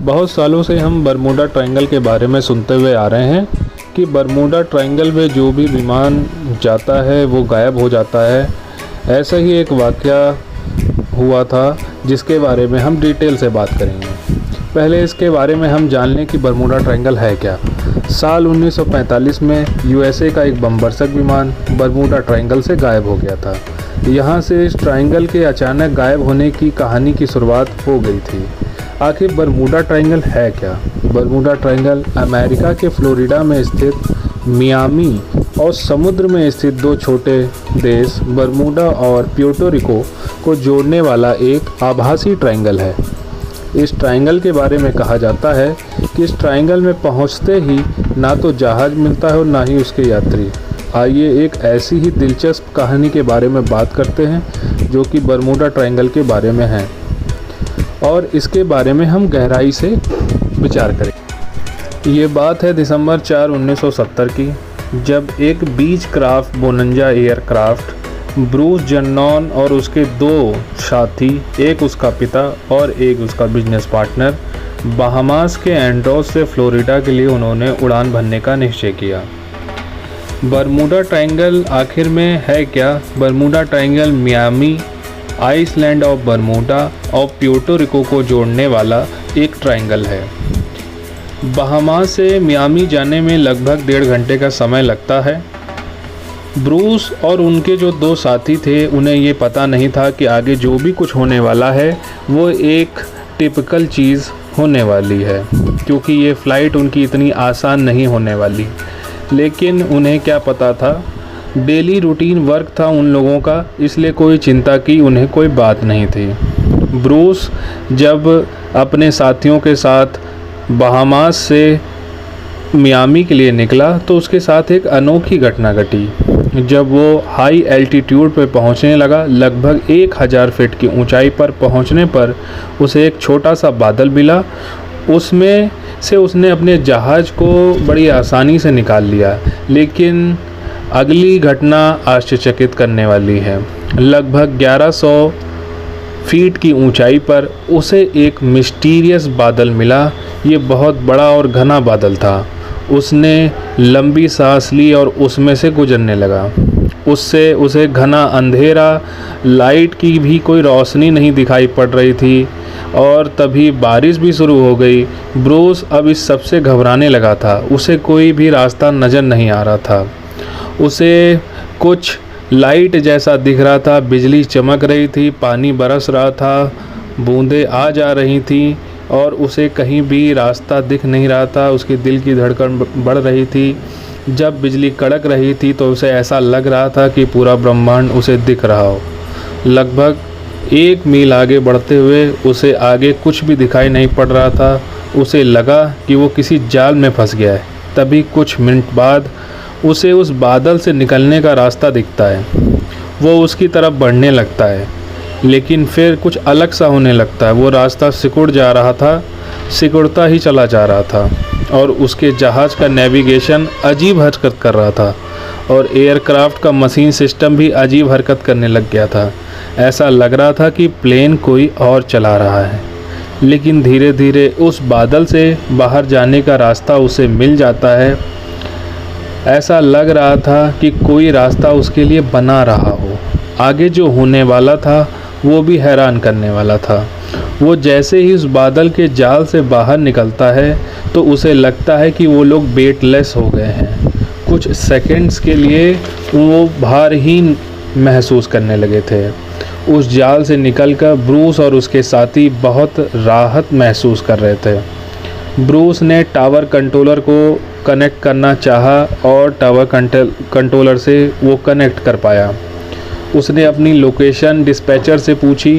बहुत सालों से हम बरमूडा ट्रायंगल के बारे में सुनते हुए आ रहे हैं कि बरमूडा ट्रायंगल में जो भी विमान जाता है वो गायब हो जाता है। ऐसा ही एक वाक़या हुआ था जिसके बारे में हम डिटेल से बात करेंगे। पहले इसके बारे में हम जान लें कि बरमूडा ट्रायंगल है क्या। साल 1945 में यूएसए का एक बमबरसक विमान बरमूडा ट्रायंगल से गायब हो गया था। यहाँ से इस ट्रायंगल के अचानक गायब होने की कहानी की शुरुआत हो गई थी। आखिर बरमूडा ट्रायंगल है क्या? बरमूडा ट्रायंगल अमेरिका के फ्लोरिडा में स्थित मियामी और समुद्र में स्थित दो छोटे देश बरमूडा और प्यूर्टो रिको को जोड़ने वाला एक आभासी ट्रायंगल है। इस ट्रायंगल के बारे में कहा जाता है कि इस ट्रायंगल में पहुंचते ही ना तो जहाज़ मिलता है और ना ही उसके यात्री। आइए एक ऐसी ही दिलचस्प कहानी के बारे में बात करते हैं जो कि बरमूडा ट्रायंगल के बारे में है और इसके बारे में हम गहराई से विचार करें। ये बात है दिसंबर 4, 1970 की, जब एक बीच क्राफ्ट बोनंजा एयरक्राफ्ट ब्रूस जन्नॉन और उसके दो साथी, एक उसका पिता और एक उसका बिजनेस पार्टनर, बहामास के एंड्रोस से फ्लोरिडा के लिए उन्होंने उड़ान भरने का निश्चय किया। बरमूडा ट्रायंगल आखिर में है क्या? Bermuda Triangle Miami, Island of Bermuda और प्यूर्टो रिको को जोड़ने वाला एक ट्रायंगल है। बहामास से मियामी जाने में लगभग 1.5 घंटे का समय लगता है। ब्रूस और उनके जो दो साथी थे उन्हें ये पता नहीं था कि आगे जो भी कुछ होने वाला है वो एक टिपिकल चीज़ होने वाली है, क्योंकि ये फ़्लाइट उनकी इतनी आसान नहीं होने वाली। लेकिन उन्हें क्या पता था, डेली रूटीन वर्क था उन लोगों का, इसलिए कोई चिंता की उन्हें कोई बात नहीं थी। ब्रूस जब अपने साथियों के साथ बहामास से मियामी के लिए निकला तो उसके साथ एक अनोखी घटना घटी। जब वो हाई एल्टीट्यूड पर पहुंचने लगा, लगभग 1000 फीट की ऊंचाई पर पहुंचने पर उसे एक छोटा सा बादल मिला। उसमें से उसने अपने जहाज़ को बड़ी आसानी से निकाल लिया। लेकिन अगली घटना आश्चर्यचकित करने वाली है। लगभग 1100 फीट की ऊंचाई पर उसे एक मिस्टीरियस बादल मिला। ये बहुत बड़ा और घना बादल था। उसने लंबी सांस ली और उसमें से गुजरने लगा। उससे उसे घना अंधेरा, लाइट की भी कोई रोशनी नहीं दिखाई पड़ रही थी और तभी बारिश भी शुरू हो गई। ब्रूस अब इस सबसे घबराने लगा था। उसे कोई भी रास्ता नज़र नहीं आ रहा था। उसे कुछ लाइट जैसा दिख रहा था, बिजली चमक रही थी, पानी बरस रहा था, बूंदें आ जा रही थीं और उसे कहीं भी रास्ता दिख नहीं रहा था। उसके दिल की धड़कन बढ़ रही थी। जब बिजली कड़क रही थी तो उसे ऐसा लग रहा था कि पूरा ब्रह्मांड उसे दिख रहा हो। लगभग 1 मील आगे बढ़ते हुए उसे आगे कुछ भी दिखाई नहीं पड़ रहा था। उसे लगा कि वो किसी जाल में फंस गया है। तभी कुछ मिनट बाद उसे उस बादल से निकलने का रास्ता दिखता है। वो उसकी तरफ बढ़ने लगता है, लेकिन फिर कुछ अलग सा होने लगता है। वो रास्ता सिकुड़ जा रहा था, सिकुड़ता ही चला जा रहा था और उसके जहाज़ का नेविगेशन अजीब हरकत कर रहा था और एयरक्राफ्ट का मशीन सिस्टम भी अजीब हरकत करने लग गया था। ऐसा लग रहा था कि प्लेन कोई और चला रहा है। लेकिन धीरे धीरे उस बादल से बाहर जाने का रास्ता उसे मिल जाता है। ऐसा लग रहा था कि कोई रास्ता उसके लिए बना रहा हो। आगे जो होने वाला था वो भी हैरान करने वाला था। वो जैसे ही उस बादल के जाल से बाहर निकलता है तो उसे लगता है कि वो लोग वेटलेस हो गए हैं। कुछ सेकंड्स के लिए वो भारहीन महसूस करने लगे थे। उस जाल से निकलकर ब्रूस और उसके साथी बहुत राहत महसूस कर रहे थे। ब्रूस ने टावर कंट्रोलर को कनेक्ट करना चाहा और टावर कंट्रोलर से वो कनेक्ट कर पाया। उसने अपनी लोकेशन डिस्पैचर से पूछी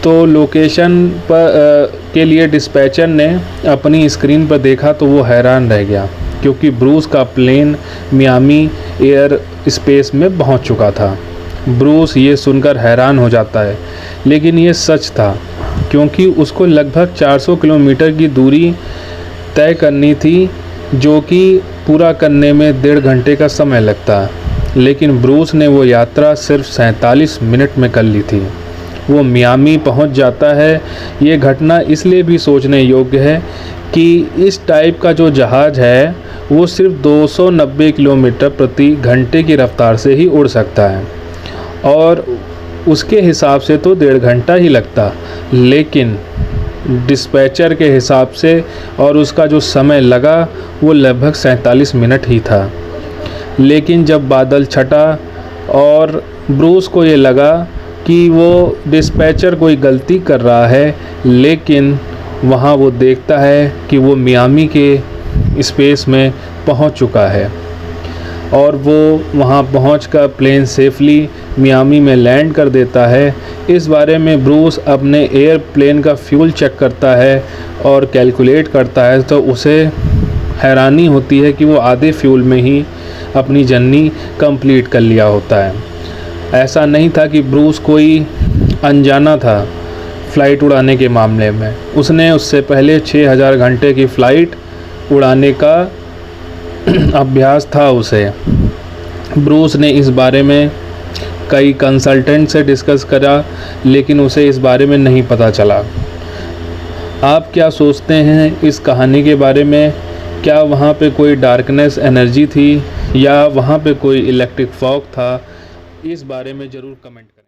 तो लोकेशन के लिए डिस्पैचर ने अपनी स्क्रीन पर देखा तो वो हैरान रह गया, क्योंकि ब्रूस का प्लेन मियामी एयर स्पेस में पहुंच चुका था। ब्रूस ये सुनकर हैरान हो जाता है, लेकिन ये सच था, क्योंकि उसको लगभग 400 किलोमीटर की दूरी तय करनी थी, जो कि पूरा करने में 1.5 घंटे का समय लगता। लेकिन ब्रूस ने वो यात्रा सिर्फ 47 मिनट में कर ली थी। वो मियामी पहुंच जाता है। ये घटना इसलिए भी सोचने योग्य है कि इस टाइप का जो जहाज़ है वो सिर्फ 290 किलोमीटर प्रति घंटे की रफ़्तार से ही उड़ सकता है और उसके हिसाब से तो 1.5 घंटा ही लगता, लेकिन डिस्पैचर के हिसाब से और उसका जो समय लगा वो लगभग 47 मिनट ही था। लेकिन जब बादल छटा और ब्रूस को ये लगा कि वो डिस्पैचर कोई गलती कर रहा है, लेकिन वहाँ वो देखता है कि वो मियामी के स्पेस में पहुँच चुका है और वो वहाँ पहुँचकर प्लेन सेफली मियामी में लैंड कर देता है। इस बारे में ब्रूस अपने एयरप्लेन का फ्यूल चेक करता है और कैलकुलेट करता है, तो उसे हैरानी होती है कि वो आधे फ्यूल में ही अपनी जर्नी कंप्लीट कर लिया होता है। ऐसा नहीं था कि ब्रूस कोई अनजाना था फ़्लाइट उड़ाने के मामले में। उसने उससे पहले 6000 घंटे की फ़्लाइट उड़ाने का अभ्यास था उसे। ब्रूस ने इस बारे में कई कंसल्टेंट से डिस्कस करा, लेकिन उसे इस बारे में नहीं पता चला। आप क्या सोचते हैं इस कहानी के बारे में? क्या वहाँ पे कोई डार्कनेस एनर्जी थी या वहाँ पे कोई इलेक्ट्रिक फॉग था? इस बारे में ज़रूर कमेंट करें।